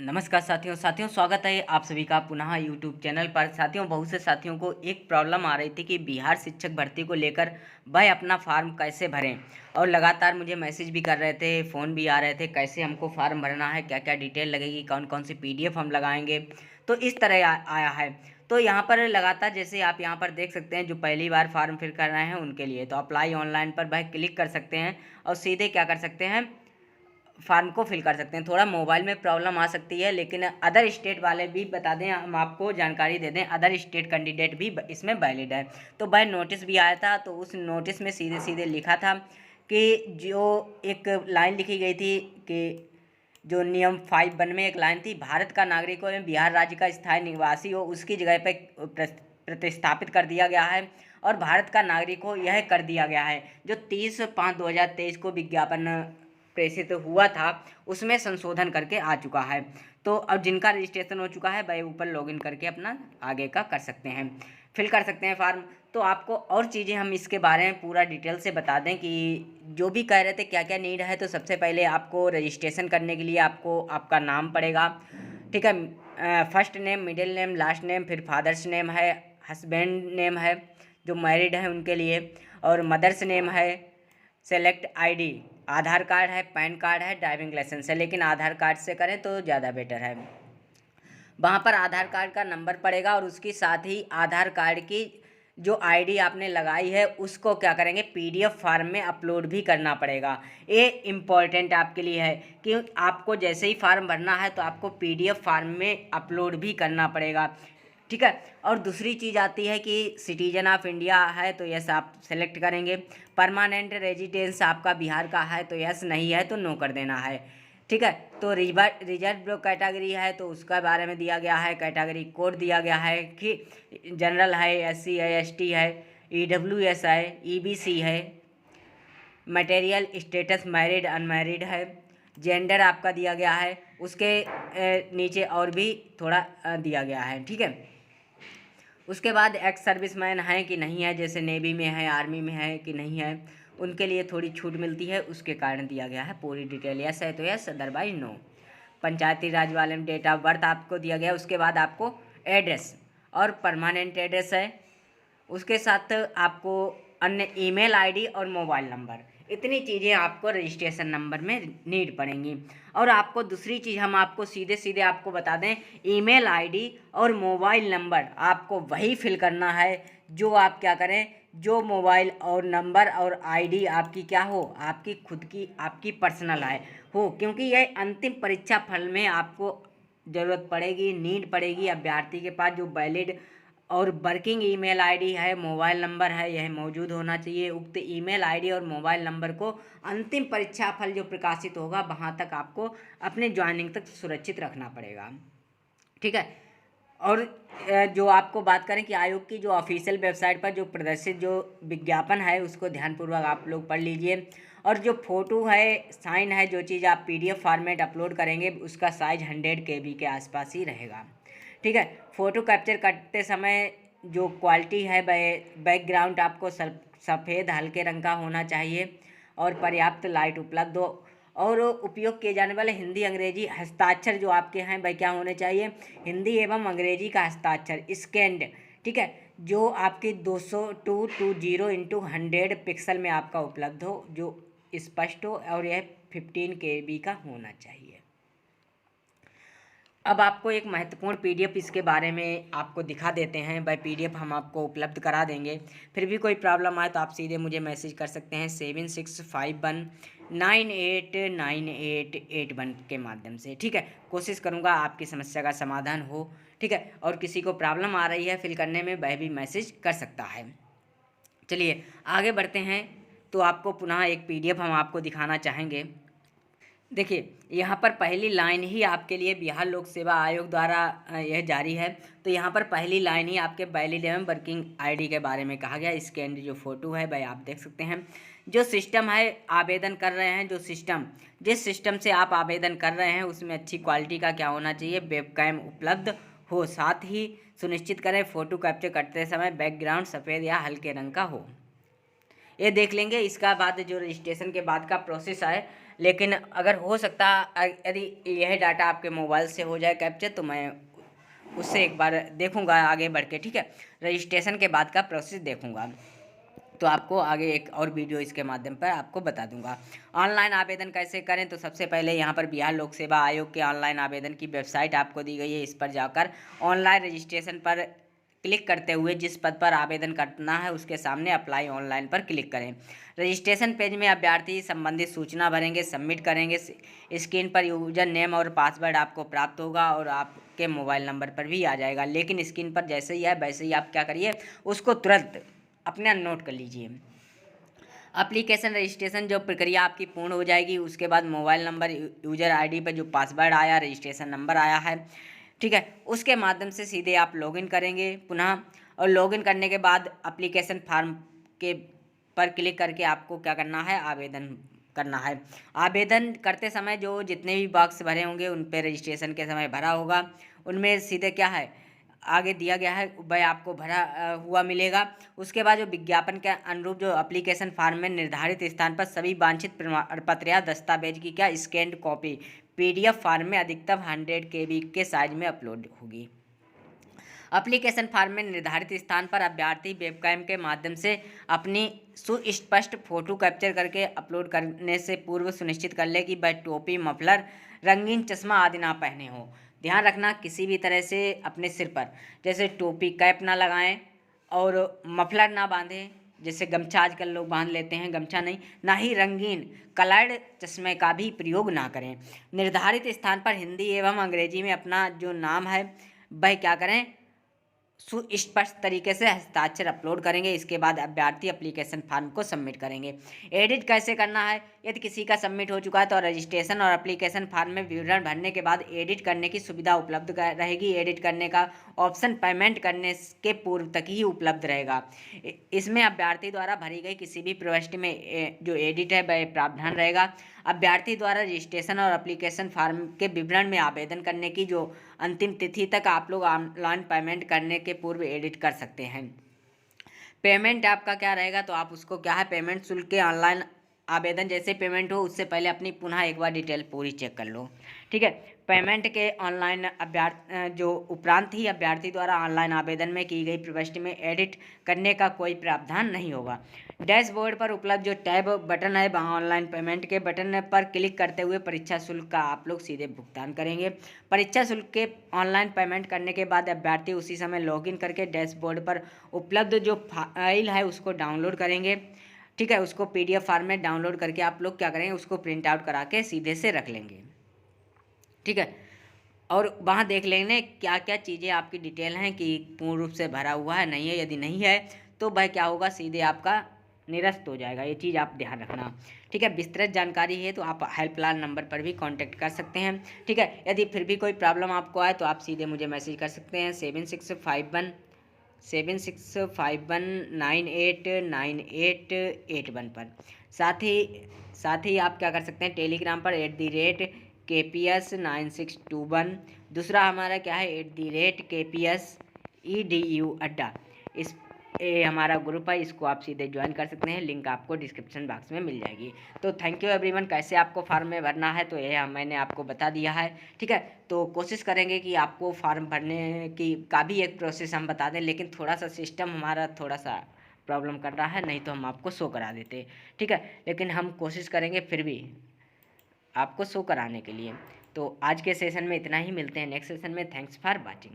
नमस्कार साथियों स्वागत है आप सभी का पुनः यूट्यूब चैनल पर। साथियों, बहुत से साथियों को एक प्रॉब्लम आ रही थी कि बिहार शिक्षक भर्ती को लेकर वह अपना फार्म कैसे भरें, और लगातार मुझे मैसेज भी कर रहे थे, फ़ोन भी आ रहे थे, कैसे हमको फार्म भरना है, क्या क्या डिटेल लगेगी, कौन कौन सी PDF हम लगाएंगे। तो इस तरह आया है। तो यहाँ पर लगातार, जैसे आप यहाँ पर देख सकते हैं, जो पहली बार फार्म फिल कर रहे हैं उनके लिए तो अप्लाई ऑनलाइन पर वह क्लिक कर सकते हैं और सीधे क्या कर सकते हैं, फॉर्म को फिल कर सकते हैं। थोड़ा मोबाइल में प्रॉब्लम आ सकती है, लेकिन अदर स्टेट वाले भी बता दें, हम आपको जानकारी दे दें, अदर स्टेट कैंडिडेट भी इसमें वैलिड है। तो बाय नोटिस भी आया था, तो उस नोटिस में सीधे सीधे लिखा था कि जो एक लाइन लिखी गई थी कि जो नियम 5(1) में एक लाइन थी, भारत का नागरिक हो एवं बिहार राज्य का स्थायी निवासी हो उसकी जगह पर प्रतिस्थापित कर दिया गया है, और भारत का नागरिक हो यह कर दिया गया है। जो 30/5/2023 को विज्ञापन प्रेषित हुआ था उसमें संशोधन करके आ चुका है। तो अब जिनका रजिस्ट्रेशन हो चुका है वह ऊपर लॉगिन करके अपना आगे का कर सकते हैं, फिल कर सकते हैं फार्म। तो आपको और चीज़ें हम इसके बारे में पूरा डिटेल से बता दें कि जो भी कह रहे थे क्या क्या नीड है। तो सबसे पहले आपको रजिस्ट्रेशन करने के लिए आपको आपका नाम पड़ेगा, ठीक है, first name, middle name, last name, फिर फादर्स नेम है, हस्बैंड नेम है जो मैरिड है उनके लिए, और मदर्स नेम है, सेलेक्ट ID, आधार कार्ड है, पैन कार्ड है, ड्राइविंग लाइसेंस है, लेकिन आधार कार्ड से करें तो ज़्यादा बेटर है। वहाँ पर आधार कार्ड का नंबर पड़ेगा और उसके साथ ही आधार कार्ड की जो ID आपने लगाई है उसको क्या करेंगे, PDF फार्म में अपलोड भी करना पड़ेगा। ये इम्पॉर्टेंट आपके लिए है कि आपको जैसे ही फार्म भरना है तो आपको PDF फार्म में अपलोड भी करना पड़ेगा, ठीक है। और दूसरी चीज़ आती है कि सिटीजन ऑफ इंडिया है तो यस आप सेलेक्ट करेंगे, परमानेंट रेजिडेंस आपका बिहार का है तो यस, नहीं है तो नो कर देना है, ठीक है। तो रिजर्व कैटेगरी है तो उसका बारे में दिया गया है, कैटेगरी कोड दिया गया है कि जनरल है, SC है, ST है, EWS है, EBC है, मटेरियल स्टेटस मैरिड अनमैरिड है, जेंडर आपका दिया गया है, उसके नीचे और भी थोड़ा दिया गया है, ठीक है। उसके बाद एक्स सर्विसमैन है कि नहीं है, जैसे नेवी में है, आर्मी में है कि नहीं है, उनके लिए थोड़ी छूट मिलती है, उसके कारण दिया गया है पूरी डिटेल। यस है तो यस, अदरवाइज नो। पंचायती राज वाले में डेट ऑफ बर्थ आपको दिया गया। उसके बाद आपको एड्रेस और परमानेंट एड्रेस है, उसके साथ आपको अन्य ईमेल ID और मोबाइल नंबर, इतनी चीज़ें आपको रजिस्ट्रेशन नंबर में नीड पड़ेंगी। और आपको दूसरी चीज़ हम आपको सीधे सीधे आपको बता दें, ईमेल ID और मोबाइल नंबर आपको वही फिल करना है जो आप क्या करें, जो मोबाइल और नंबर और ID आपकी क्या हो, आपकी खुद की, आपकी पर्सनल हो, क्योंकि यह अंतिम परीक्षा फल में आपको ज़रूरत पड़ेगी, नीड पड़ेगी। अभ्यर्थी के पास जो वैलिड और वर्किंग ईमेल ID है, मोबाइल नंबर है, यह मौजूद होना चाहिए। उक्त ईमेल ID और मोबाइल नंबर को अंतिम परीक्षा फल जो प्रकाशित होगा वहाँ तक आपको अपने ज्वाइनिंग तक सुरक्षित रखना पड़ेगा, ठीक है। और जो आपको बात करें कि आयोग की जो ऑफिशियल वेबसाइट पर जो प्रदर्शित जो विज्ञापन है उसको ध्यानपूर्वक आप लोग पढ़ लीजिए। और जो फ़ोटो है, साइन है, जो चीज़ आप PDF फॉर्मेट अपलोड करेंगे उसका साइज़ 100 KB के आसपास ही रहेगा, ठीक है। फ़ोटो कैप्चर करते समय जो क्वालिटी है, बैकग्राउंड आपको सफ़ेद हल्के रंग का होना चाहिए और पर्याप्त लाइट उपलब्ध हो, और उपयोग किए जाने वाले हिंदी अंग्रेजी हस्ताक्षर जो आपके हैं वह क्या होने चाहिए, हिंदी एवं अंग्रेजी का हस्ताक्षर स्कैंड, ठीक है, जो आपकी 20220x100 पिक्सल में आपका उपलब्ध हो, जो स्पष्ट हो, और यह 15 KB का होना चाहिए। अब आपको एक महत्वपूर्ण PDF इसके बारे में आपको दिखा देते हैं, वह PDF हम आपको उपलब्ध करा देंगे। फिर भी कोई प्रॉब्लम आए तो आप सीधे मुझे मैसेज कर सकते हैं 7651989881 के माध्यम से, ठीक है। कोशिश करूँगा आपकी समस्या का समाधान हो, ठीक है। और किसी को प्रॉब्लम आ रही है फिल करने में, वह भी मैसेज कर सकता है। चलिए आगे बढ़ते हैं। तो आपको पुनः एक PDF हम आपको दिखाना चाहेंगे। देखिए यहाँ पर पहली लाइन ही आपके लिए बिहार लोक सेवा आयोग द्वारा यह जारी है। तो यहाँ पर पहली लाइन ही आपके वैलिड एवं वर्किंग ID के बारे में कहा गया। स्कैन जो फ़ोटो है वह आप देख सकते हैं। जो सिस्टम है आवेदन कर रहे हैं, जो सिस्टम जिस सिस्टम से आप आवेदन कर रहे हैं उसमें अच्छी क्वालिटी का क्या होना चाहिए, वेबकैम उपलब्ध हो। साथ ही सुनिश्चित करें फ़ोटो कैप्चर करते समय बैकग्राउंड सफ़ेद या हल्के रंग का हो। ये देख लेंगे। इसका बाद जो रजिस्ट्रेशन के बाद का प्रोसेस है, लेकिन अगर हो सकता यदि यह डाटा आपके मोबाइल से हो जाए कैप्चर तो मैं उससे एक बार देखूंगा आगे बढ़ के, ठीक है। रजिस्ट्रेशन के बाद का प्रोसेस देखूंगा तो आपको आगे एक और वीडियो इसके माध्यम पर आपको बता दूंगा। ऑनलाइन आवेदन कैसे करें, तो सबसे पहले यहाँ पर बिहार लोक सेवा आयोग के ऑनलाइन आवेदन की वेबसाइट आपको दी गई है। इस पर जाकर ऑनलाइन रजिस्ट्रेशन पर क्लिक करते हुए जिस पद पर आवेदन करना है उसके सामने अप्लाई ऑनलाइन पर क्लिक करें। रजिस्ट्रेशन पेज में अभ्यर्थी संबंधित सूचना भरेंगे, सबमिट करेंगे। स्क्रीन पर यूजर नेम और पासवर्ड आपको प्राप्त होगा और आपके मोबाइल नंबर पर भी आ जाएगा। लेकिन स्क्रीन पर जैसे ही है वैसे ही आप क्या करिए, उसको तुरंत अपने नोट कर लीजिए। एप्लीकेशन रजिस्ट्रेशन जो प्रक्रिया आपकी पूर्ण हो जाएगी उसके बाद मोबाइल नंबर, यूजर आईडी पर जो पासवर्ड आया, रजिस्ट्रेशन नंबर आया है, ठीक है, उसके माध्यम से सीधे आप लॉगिन करेंगे पुनः। और लॉगिन करने के बाद एप्लीकेशन फॉर्म के पर क्लिक करके आपको क्या करना है, आवेदन करना है। आवेदन करते समय जो जितने भी बॉक्स भरे होंगे उन पर रजिस्ट्रेशन के समय भरा होगा, उनमें सीधे क्या है आगे दिया गया है वह आपको भरा हुआ मिलेगा। उसके बाद जो विज्ञापन के अनुरूप जो एप्लीकेशन फॉर्म में निर्धारित स्थान पर सभी वांछित प्रमाण पत्र या दस्तावेज की क्या स्कैन्ड कॉपी PDF फॉर्म में अधिकतम 100 KB के साइज में अपलोड होगी। एप्लीकेशन फॉर्म में निर्धारित स्थान पर अभ्यर्थी वेबकैम के माध्यम से अपनी सुस्पष्ट फोटो कैप्चर करके अपलोड करने से पूर्व सुनिश्चित कर ले कि वह टोपी, मफलर, रंगीन चश्मा आदि ना पहने हो। ध्यान रखना किसी भी तरह से अपने सिर पर जैसे टोपी, कैप ना लगाएं और मफलर ना बांधें, जैसे गमछा आजकल लोग बांध लेते हैं, गमछा नहीं, ना ही रंगीन कलर्ड चश्मे का भी प्रयोग ना करें। निर्धारित स्थान पर हिंदी एवं अंग्रेजी में अपना जो नाम है वह क्या करें, सुस्पष्ट तरीके से हस्ताक्षर अपलोड करेंगे। इसके बाद अभ्यर्थी एप्लीकेशन फॉर्म को सबमिट करेंगे। एडिट कैसे करना है, यदि किसी का सबमिट हो चुका है तो रजिस्ट्रेशन और एप्लीकेशन फॉर्म में विवरण भरने के बाद एडिट करने की सुविधा उपलब्ध रहेगी। एडिट करने का ऑप्शन पेमेंट करने के पूर्व तक ही उपलब्ध रहेगा। इसमें अभ्यर्थी द्वारा भरी गई किसी भी प्रविष्टि में जो एडिट है वह प्रावधान रहेगा। अभ्यर्थी द्वारा रजिस्ट्रेशन और एप्लीकेशन फॉर्म के विवरण में आवेदन करने की जो अंतिम तिथि तक आप लोग ऑनलाइन पेमेंट करने के पूर्व एडिट कर सकते हैं। पेमेंट आपका क्या रहेगा, तो आप उसको क्या है, पेमेंट शुल्क के ऑनलाइन आवेदन जैसे पेमेंट हो उससे पहले अपनी पुनः एक बार डिटेल पूरी चेक कर लो, ठीक है। पेमेंट के ऑनलाइन जो उपरांत ही अभ्यर्थी द्वारा ऑनलाइन आवेदन में की गई प्रविष्टि में एडिट करने का कोई प्रावधान नहीं होगा। डैशबोर्ड पर उपलब्ध जो टैब बटन है वहाँ ऑनलाइन पेमेंट के बटन पर क्लिक करते हुए परीक्षा शुल्क का आप लोग सीधे भुगतान करेंगे। परीक्षा शुल्क के ऑनलाइन पेमेंट करने के बाद अभ्यर्थी उसी समय लॉगिन करके डैशबोर्ड पर उपलब्ध जो फाइल है उसको डाउनलोड करेंगे, ठीक है। उसको PDF फॉर्मेट डाउनलोड करके आप लोग क्या करेंगे, उसको प्रिंट आउट करा के सीधे से रख लेंगे, ठीक है। और वहाँ देख लेंगे क्या क्या चीज़ें आपकी डिटेल हैं कि पूर्ण रूप से भरा हुआ है नहीं है। यदि नहीं है तो वह क्या होगा, सीधे आपका निरस्त हो जाएगा। ये चीज़ आप ध्यान रखना, ठीक है। विस्तृत जानकारी है तो आप हेल्पलाइन नंबर पर भी कांटेक्ट कर सकते हैं, ठीक है। यदि फिर भी कोई प्रॉब्लम आपको आए तो आप सीधे मुझे मैसेज कर सकते हैं 7651989881 पर। साथ ही आप क्या कर सकते हैं, टेलीग्राम पर @KPS9621, दूसरा हमारा क्या है @KPS EDU अड्डा, इस ये हमारा ग्रुप है, इसको आप सीधे ज्वाइन कर सकते हैं। लिंक आपको डिस्क्रिप्शन बॉक्स में मिल जाएगी। तो थैंक यू एवरीवन। कैसे आपको फॉर्म में भरना है तो ये मैंने आपको बता दिया है, ठीक है। तो कोशिश करेंगे कि आपको फॉर्म भरने की का भी एक प्रोसेस हम बता दें, लेकिन थोड़ा सा सिस्टम हमारा थोड़ा सा प्रॉब्लम कर रहा है, नहीं तो हम आपको शो करा देते, ठीक है। लेकिन हम कोशिश करेंगे फिर भी आपको शो कराने के लिए। तो आज के सेशन में इतना ही, मिलते हैं नेक्स्ट सेशन में। Thanks for watching.